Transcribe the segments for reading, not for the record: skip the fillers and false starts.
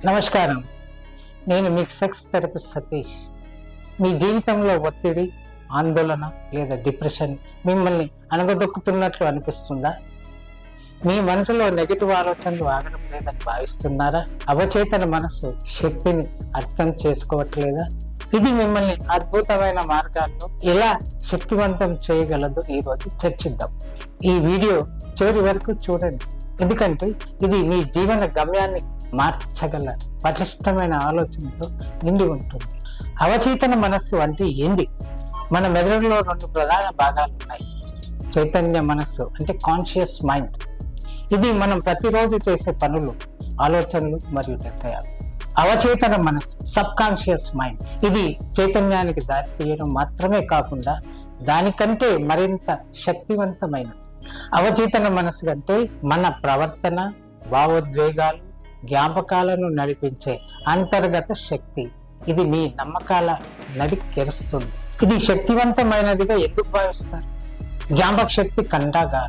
నమస్కారం. నేను మీ sex therapist Satish. మీ జీవితంలో ఒత్తిడి, ఆందోళన లేదా డిప్రెషన్ మిమ్మల్ని అణగదొక్కుతున్నట్లు అనిపిస్తుందా? మీ మనసులో నెగిటివ్ ఆలోచనలు ఆగడం లేదని భావిస్తున్నారా? అవచేతన మనసు శక్తిని అర్థం చేసుకోవట్లేదా? ఇది మిమ్మల్ని అద్భుతమైన మార్గాల్లో ఎలా శక్తివంతం చేయగలదో ఈరోజు చర్చిద్దాం. ఈ వీడియో చివరి వరకు చూడండి, ఎందుకంటే ఇది మీ జీవన గమ్యాన్ని మార్చగల పటిష్టమైన ఆలోచనతో నిండి ఉంటుంది. అవచేతన మనస్సు అంటే ఏంది? మన మెదడులో రెండు ప్రధాన భాగాలు ఉన్నాయి. చైతన్య మనస్సు అంటే కాన్షియస్ మైండ్. ఇది మనం ప్రతిరోజు చేసే పనులు, ఆలోచనలు మరియు నిర్ణయాలు. అవచేతన మనస్సు సబ్ కాన్షియస్ మైండ్. ఇది చైతన్యానికి దారి తీయడం మాత్రమే కాకుండా దానికంటే మరింత శక్తివంతమైనది. అవచేతన మనస్సు అంటే మన ప్రవర్తన, భావోద్వేగాలు, జ్ఞాపకాలను నడిపించే అంతర్గత శక్తి. ఇది మీ నమ్మకాల నడికెరుస్తుంది. ఇది శక్తివంతమైనదిగా ఎందుకు భావిస్తారు? జ్ఞాపక శక్తి కండాగా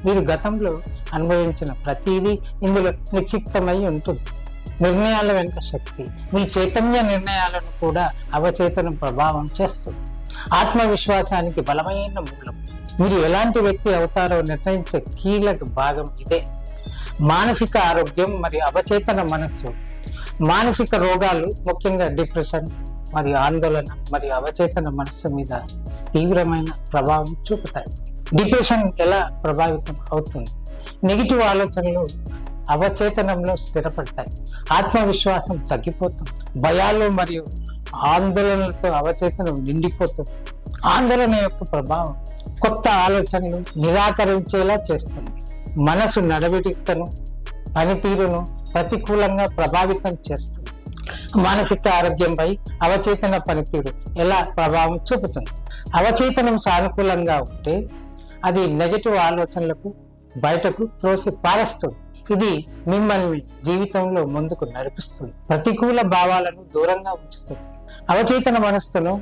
మీరు గతంలో అనుభవించిన ప్రతిదీ ఇందులో నిక్షిప్తమై ఉంటుంది. నిర్ణయాల వెనుక శక్తి. మీ చైతన్య నిర్ణయాలను కూడా అవచేతనం ప్రభావం చేస్తుంది. ఆత్మవిశ్వాసానికి బలమైన మూలం. మీరు ఎలాంటి వ్యక్తి అవుతారో నిర్ణయించే కీలక భాగం ఇదే. మానసిక ఆరోగ్యం మరియు అవచేతన మనస్సు. మానసిక రోగాలు, ముఖ్యంగా డిప్రెషన్ మరియు ఆందోళన మరియు అవచేతన మనస్సు మీద తీవ్రమైన ప్రభావం చూపుతాయి. డిప్రెషన్ ఎలా ప్రభావితం అవుతుంది? నెగిటివ్ ఆలోచనలు అవచేతనంలో స్థిరపడతాయి. ఆత్మవిశ్వాసం తగ్గిపోతుంది. భయాలు మరియు ఆందోళనలతో అవచేతనం నిండిపోతుంది. ఆందోళన యొక్క ప్రభావం కొత్త ఆలోచనలు నిరాకరించేలా చేస్తుంది. మనసు నడవడికను, పనితీరును ప్రతికూలంగా ప్రభావితం చేస్తుంది. మానసిక ఆరోగ్యంపై అవచేతన పనితీరు ఎలా ప్రభావం చూపుతుంది? అవచేతనం సానుకూలంగా ఉంటే అది నెగటివ్ ఆలోచనలకు బయటకు త్రోసి పారేస్తుంది. ఇది మిమ్మల్ని జీవితంలో ముందుకు నడిపిస్తుంది. ప్రతికూల భావాలను దూరంగా ఉంచుతుంది. అవచేతన మనస్సును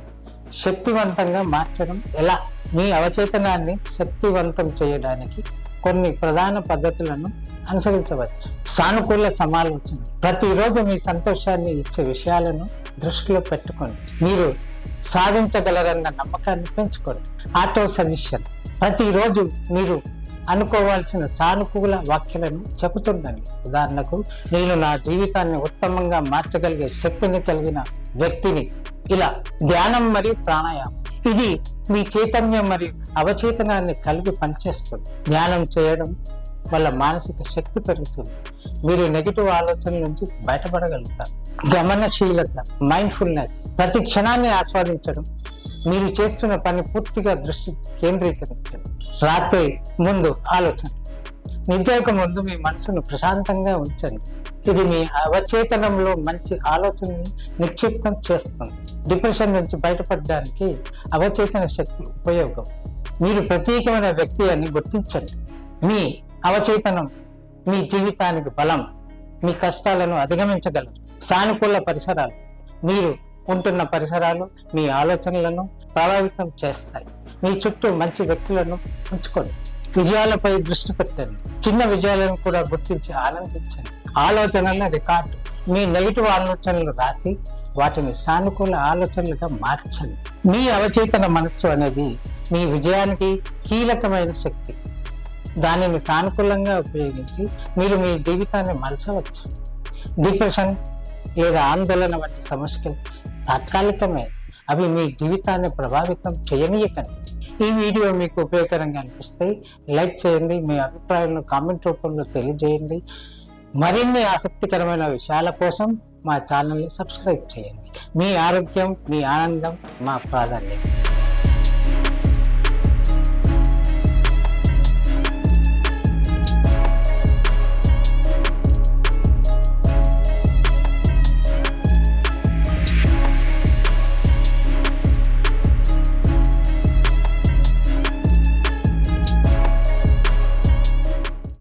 శక్తివంతంగా మార్చడం ఎలా? మీ అవచేతనాన్ని శక్తివంతం చేయడానికి కొన్ని ప్రధాన పద్ధతులను అనుసరించవచ్చు. సానుకూల సమాలోచన. ప్రతిరోజు మీ సంతోషాన్ని ఇచ్చే విషయాలను దృష్టిలో పెట్టుకోండి. మీరు సాధించగలరన్న నమ్మకాన్ని పెంచుకోండి. Auto suggestion. ప్రతిరోజు మీరు అనుకోవాల్సిన సానుకూల వాక్యాలను చెబుతుండండి. ఉదాహరణకు, నేను నా జీవితాన్ని ఉత్తమంగా మార్చగలిగే శక్తిని కలిగిన వ్యక్తిని. ఇలా ధ్యానం మరియు ప్రాణాయామం. ఇది మీ చైతన్యం మరియు అవచేతనాన్ని కలిపి పనిచేస్తుంది. ధ్యానం చేయడం వల్ల మానసిక శక్తి పెరుగుతుంది. మీరు నెగిటివ్ ఆలోచనల నుంచి బయటపడగలుగుతారు. గమనశీలత, మైండ్ఫుల్నెస్. ప్రతి క్షణాన్ని ఆస్వాదించడం. మీరు చేస్తున్న పని పూర్తిగా దృష్టి కేంద్రీకరించడం. రాత్రి ముందు ఆలోచన. నిద్రకు ముందు మీ మనసును ప్రశాంతంగా ఉంచండి. ఇది మీ అవచేతనంలో మంచి ఆలోచనని నిక్షిప్తం చేస్తుంది. డిప్రెషన్ నుంచి బయటపడడానికి అవచేతన శక్తి ఉపయోగం. మీరు ప్రత్యేకమైన వ్యక్తి అని గుర్తించండి. మీ అవచేతనం మీ జీవితానికి బలం. మీ కష్టాలను అధిగమించగలరు. సానుకూల పరిసరాలు. మీరు ఉంటున్న పరిసరాలు మీ ఆలోచనలను ప్రభావితం చేస్తాయి. మీ చుట్టూ మంచి వ్యక్తులను ఉంచుకోండి. విజయాలపై దృష్టి పెట్టండి. చిన్న విజయాలను కూడా గుర్తించి ఆనందించండి. ఆలోచనల రికార్డు. మీ నెగిటివ్ ఆలోచనలు రాసి వాటిని సానుకూల ఆలోచనలుగా మార్చండి. మీ అవచేతన మనస్సు అనేది మీ విజయానికి కీలకమైన శక్తి. దానిని సానుకూలంగా ఉపయోగించి మీరు మీ జీవితాన్ని మలచవచ్చు. డిప్రెషన్ లేదా ఆందోళన వంటి సమస్యలు తాత్కాలికమే. అవి మీ జీవితాన్ని ప్రభావితం చేయనీయకండి. ఈ వీడియో మీకు ఉపయోగకరంగా అనిపిస్తే లైక్ చేయండి. మీ అభిప్రాయాలను కామెంట్ రూపంలో తెలియజేయండి. మరిన్ని ఆసక్తికరమైన విషయాల కోసం మా ఛానల్ని సబ్స్క్రైబ్ చేయండి. మీ ఆరోగ్యం, మీ ఆనందం మా ప్రాధాన్యత.